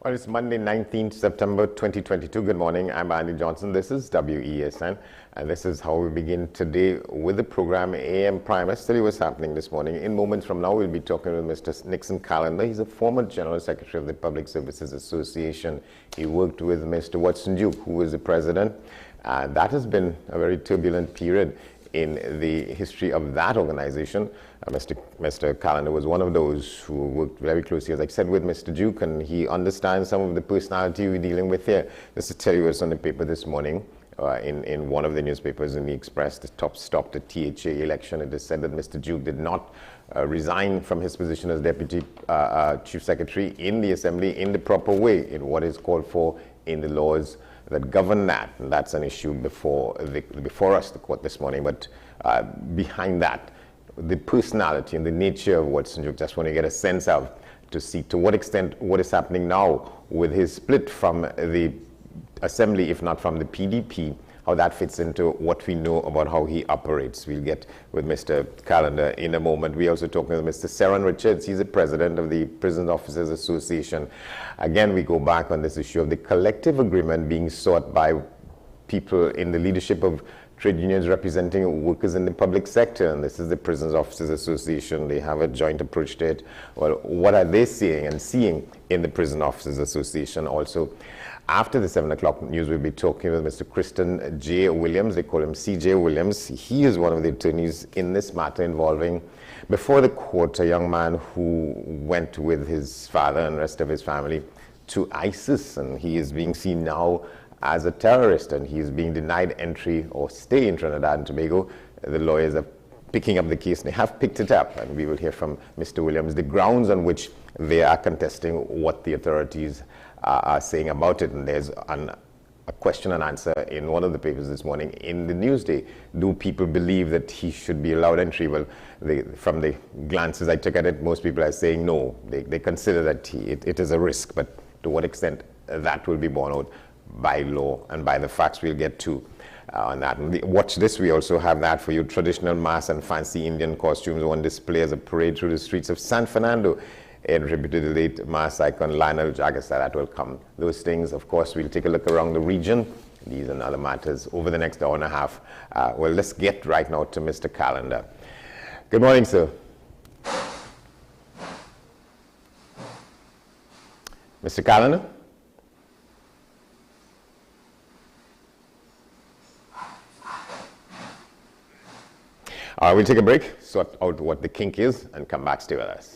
Well, it's Monday, 19th September 2022. Good morning. I'm Andy Johnson. This is WESN, and this is how we begin today with the program AM Prime. Let's tell you what's happening this morning. In moments from now, we'll be talking with Mr. Nixon Callender. He's a former General Secretary of the Public Services Association. He worked with Mr. Watson Duke, who was the president. That has been a very turbulent period in the history of that organization. Mr. Callender was one of those who worked very closely, as I said, with Mr. Duke, and he understands some of the personality we're dealing with here. Just to tell you what's on the paper this morning, in one of the newspapers in the Express, the top stopped the THA election. It is said that Mr. Duke did not resign from his position as Deputy Chief Secretary in the Assembly in the proper way, in what is called for in the laws that govern that. And that's an issue before us, the court this morning. But behind that, the personality and the nature of Watson Duke, just want to get a sense of, to see to what extent what is happening now with his split from the Assembly, if not from the PDP, how that fits into what we know about how he operates. We'll get with Mr. Callender in a moment. We're also talking with Mr. Seron Richards. He's the president of the Prison Officers Association. Again, we go back on this issue of the collective agreement being sought by people in the leadership of trade unions representing workers in the public sector, and this is the Prison Officers Association. They have a joint approach to it. Well, what are they seeing and seeing in the Prison Officers Association? Also, after the 7 o'clock news, we'll be talking with Mr. Christian J. Williams. They call him CJ Williams. He is one of the attorneys in this matter involving, before the court, a young man who went with his father and the rest of his family to ISIS, and he is being seen now as a terrorist, and he is being denied entry or stay in Trinidad and Tobago. The lawyers are picking up the case, and they have picked it up, and we will hear from Mr. Williams the grounds on which they are contesting what the authorities are saying about it. And there's a question and answer in one of the papers this morning in the Newsday. Do people believe that he should be allowed entry? Well, from the glances I took at it, most people are saying no. They consider that it is a risk, but to what extent that will be borne out by law and by the facts, we'll get to on that. And watch this, we also have that for you. Traditional mass and fancy Indian costumes on display as a parade through the streets of San Fernando in tribute to the late mass icon Lionel Jagasa. That will come. Those things, of course, we'll take a look around the region. These and other matters over the next hour and a half. Well, let's get right now to Mr. Callender. Good morning, sir. Mr. Callender? We'll take a break, sort out what the kink is, and come back, stay with us.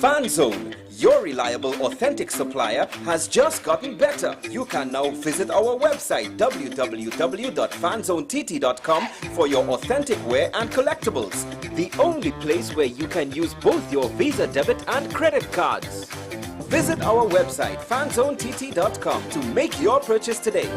FanZone, your reliable, authentic supplier, has just gotten better. You can now visit our website www.fanzonett.com for your authentic wear and collectibles. The only place where you can use both your Visa debit and credit cards. Visit our website fanzonett.com to make your purchase today.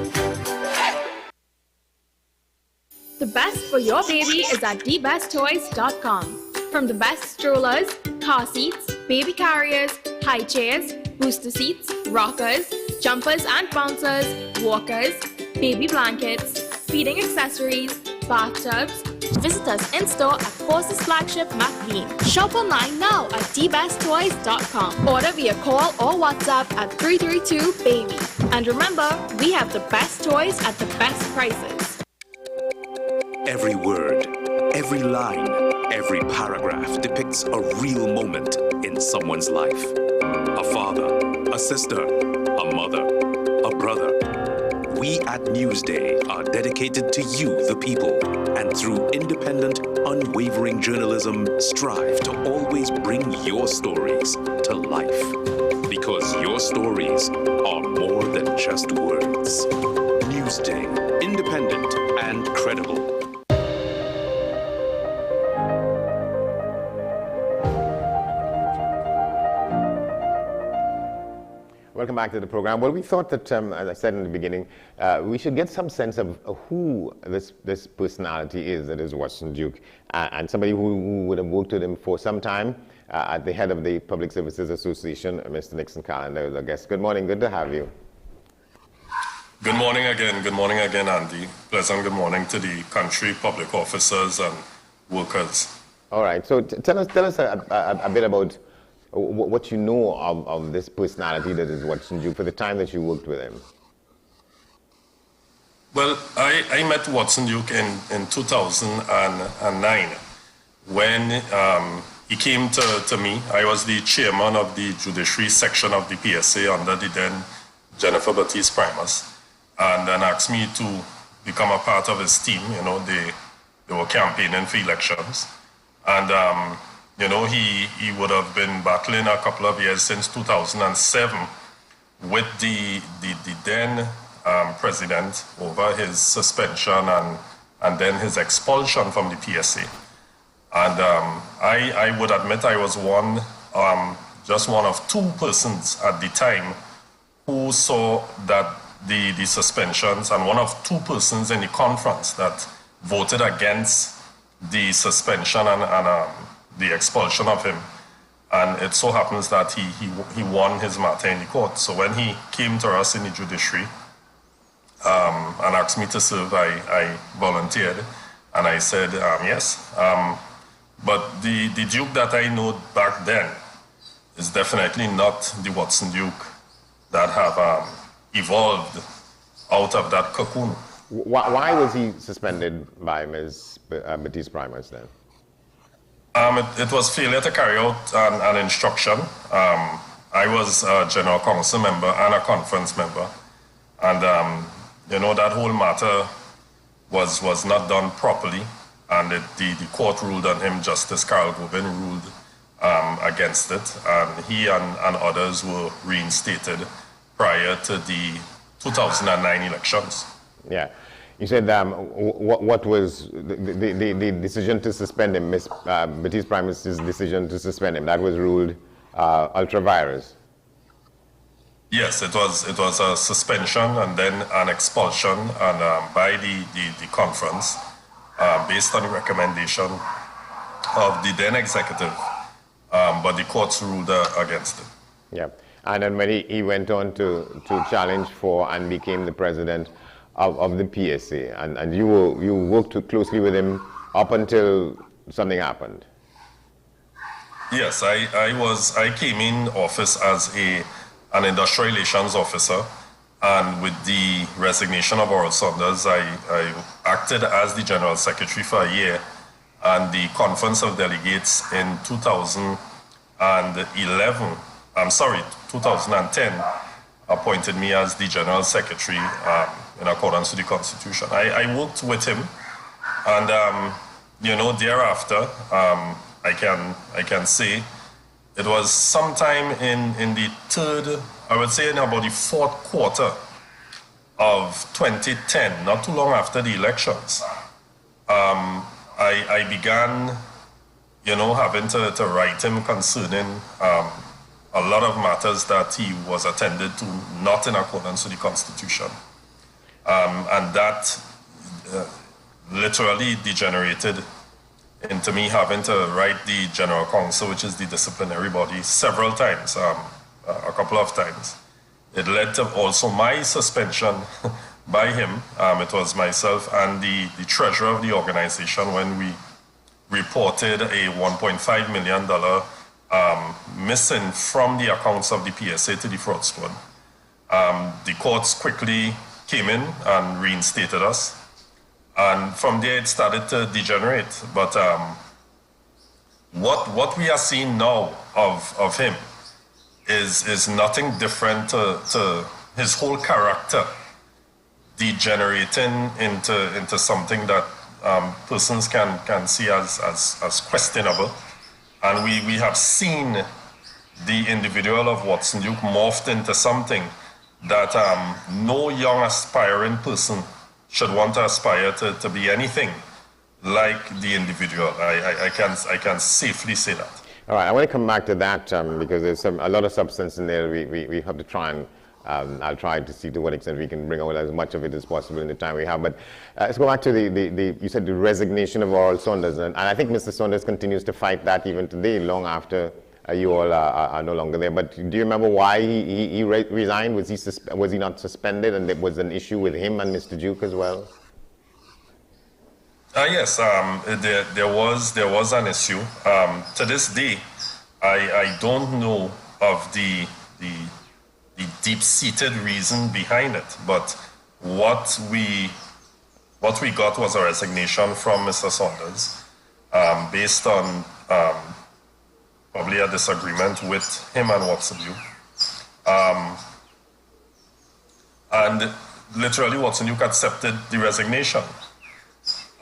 The best for your baby is at thebesttoys.com. From the best strollers, car seats, baby carriers, high chairs, booster seats, rockers, jumpers and bouncers, walkers, baby blankets, feeding accessories, bathtubs. Visit us in-store at Forces Flagship McLean. Shop online now at thebesttoys.com. Order via call or WhatsApp at 332-BABY. And remember, we have the best toys at the best prices. Every word, every line, every paragraph depicts a real moment in someone's life. A father, a sister, a mother, a brother. We at Newsday are dedicated to you, the people, and through independent, unwavering journalism, strive to always bring your stories to life. because your stories are more than just words. Newsday, independent and credible. Welcome back to the program. Well, we thought that, as I said in the beginning, we should get some sense of who this personality is that is Watson Duke, and somebody who would have worked with him for some time at the head of the Public Services Association, Mr. Nixon Callender is our guest. Good morning. Good to have you. Good morning again. Good morning again, Andy. Pleasant good morning to the country, public officers and workers. All right. So tell us a bit about what you know of this personality that is Watson Duke for the time that you worked with him. Well, I met Watson Duke in 2009 when he came to me. I was the chairman of the judiciary section of the PSA under the then Jennifer Baptiste Primus, and then asked me to become a part of his team. You know, they were campaigning for elections. And you know, he would have been battling a couple of years since 2007 with the then president over his suspension and then his expulsion from the PSA. And I would admit I was just one of two persons at the time who saw that the suspensions, and one of two persons in the conference that voted against the suspension and the expulsion of him. And it so happens that he won his matter in the court. So when he came to us in the judiciary and asked me to serve, I volunteered. And I said, yes. But the Duke that I know back then is definitely not the Watson Duke that have evolved out of that cocoon. Why was he suspended by Ms. Baptiste Primus then? It was failure to carry out an instruction. I was a general council member and a conference member. And, you know, that whole matter was not done properly. And the court ruled on him. Justice Carl Gobin ruled against it. And he and others were reinstated prior to the 2009 elections. Yeah. You said what was the decision to suspend him, Ms. Baptiste Primus's decision to suspend him, that was ruled ultra-virus? Yes, it was a suspension and then an expulsion and by the conference based on the recommendation of the then executive, but the courts ruled against it. Yeah, and then when he went on to challenge for and became the president of the PSA, and you worked closely with him up until something happened. Yes, I came in office as an industrial relations officer, and with the resignation of Oral Saunders, I acted as the general secretary for a year, and the Conference of Delegates in 2010 appointed me as the general secretary in accordance with the Constitution. I worked with him, and you know, thereafter, I can say it was sometime in the third, I would say in about the fourth quarter of 2010, not too long after the elections, I began, you know, having to write him concerning a lot of matters that he was attended to not in accordance with the Constitution. And that literally degenerated into me having to write the General Council, which is the disciplinary body, several times, a couple of times. It led to also my suspension by him. It was myself and the treasurer of the organization when we reported a $1.5 million missing from the accounts of the PSA to the fraud squad. The courts quickly came in and reinstated us. And from there it started to degenerate. But what we are seeing now of him is nothing different to his whole character degenerating into something that persons can see as questionable. And we have seen the individual of Watson Duke morphed into something that no young aspiring person should want to aspire to be anything like the individual. I can safely say that. All right, I want to come back to that because there's a lot of substance in there. We have to try and I'll try to see to what extent we can bring out as much of it as possible in the time we have. But let's go back to you said the resignation of Oral Saunders, and I think Mr. Saunders continues to fight that even today, long after you all are no longer there. But do you remember why he resigned? Was he not suspended, and there was an issue with him and Mr. Duke as well? Yes, there was an issue. To this day, I don't know of the deep-seated reason behind it, but what we got was a resignation from Mr. Saunders based on probably a disagreement with him and Watson Duke. And literally Watson Duke accepted the resignation.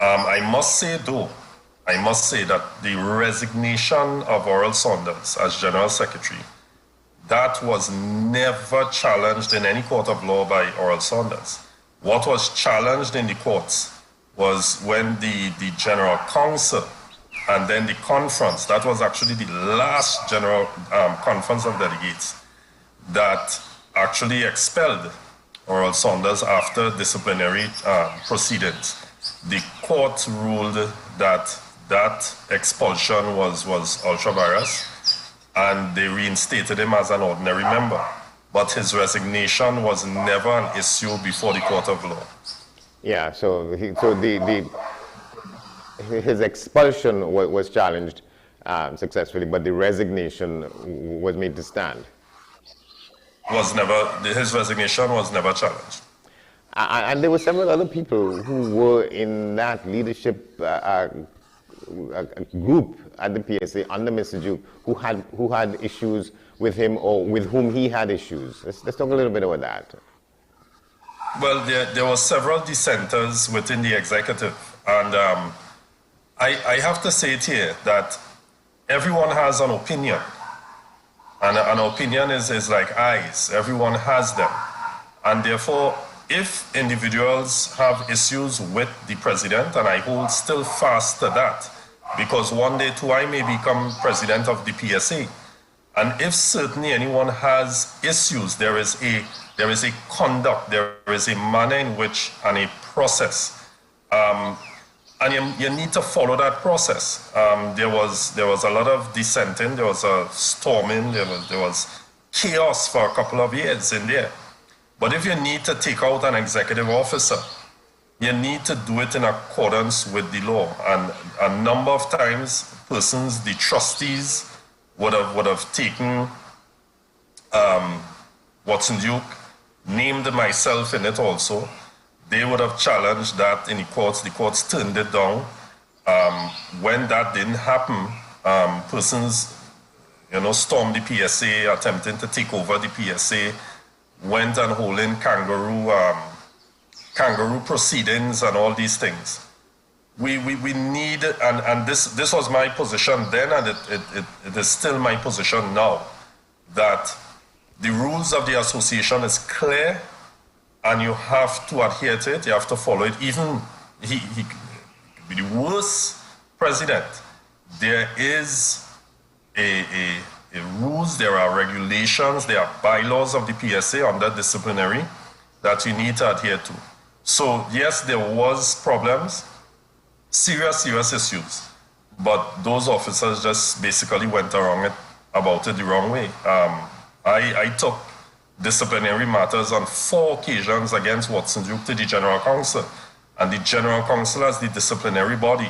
I must say that the resignation of Oral Saunders as General Secretary, that was never challenged in any court of law by Oral Saunders. What was challenged in the courts was when the General Council and then the conference, that was actually the last General Conference of Delegates, that actually expelled Oral Saunders after disciplinary proceedings. The court ruled that expulsion was ultra vires, and they reinstated him as an ordinary member. But his resignation was never an issue before the court of law. Yeah, so his expulsion was challenged successfully, but the resignation was made to stand. His resignation was never challenged. And there were several other people who were in that leadership group at the PSA under Mr. Duke who had issues with him or with whom he had issues. Let's talk a little bit about that. Well, there were several dissenters within the executive, and I have to say it here that everyone has an opinion, and an opinion is like eyes. Everyone has them, and therefore, if individuals have issues with the president, and I hold still fast to that, because one day too I may become president of the PSA, and if certainly anyone has issues, there is a conduct, there is a manner in which, and a process, and you need to follow that process. There was a lot of dissenting, there was a storming, there was chaos for a couple of years in there. But if you need to take out an executive officer, you need to do it in accordance with the law. And a number of times, the trustees would have taken Watson Duke, named myself in it also. They would have challenged that in the courts turned it down. When that didn't happen, persons stormed the PSA, attempting to take over the PSA, went and holding kangaroo proceedings and all these things. We need, and this was my position then, and it is still my position now, that the rules of the association is clear, and you have to adhere to it, you have to follow it. Even he could be the worst president. There is a rules, there are regulations, there are bylaws of the PSA under disciplinary that you need to adhere to. So yes, there was problems, serious issues, but those officers just basically went about it the wrong way. I took disciplinary matters on 4 occasions against Watson Duke to the General Council, and the General Council, as the disciplinary body,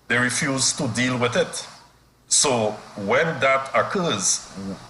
they refused to deal with it. So when that occurs,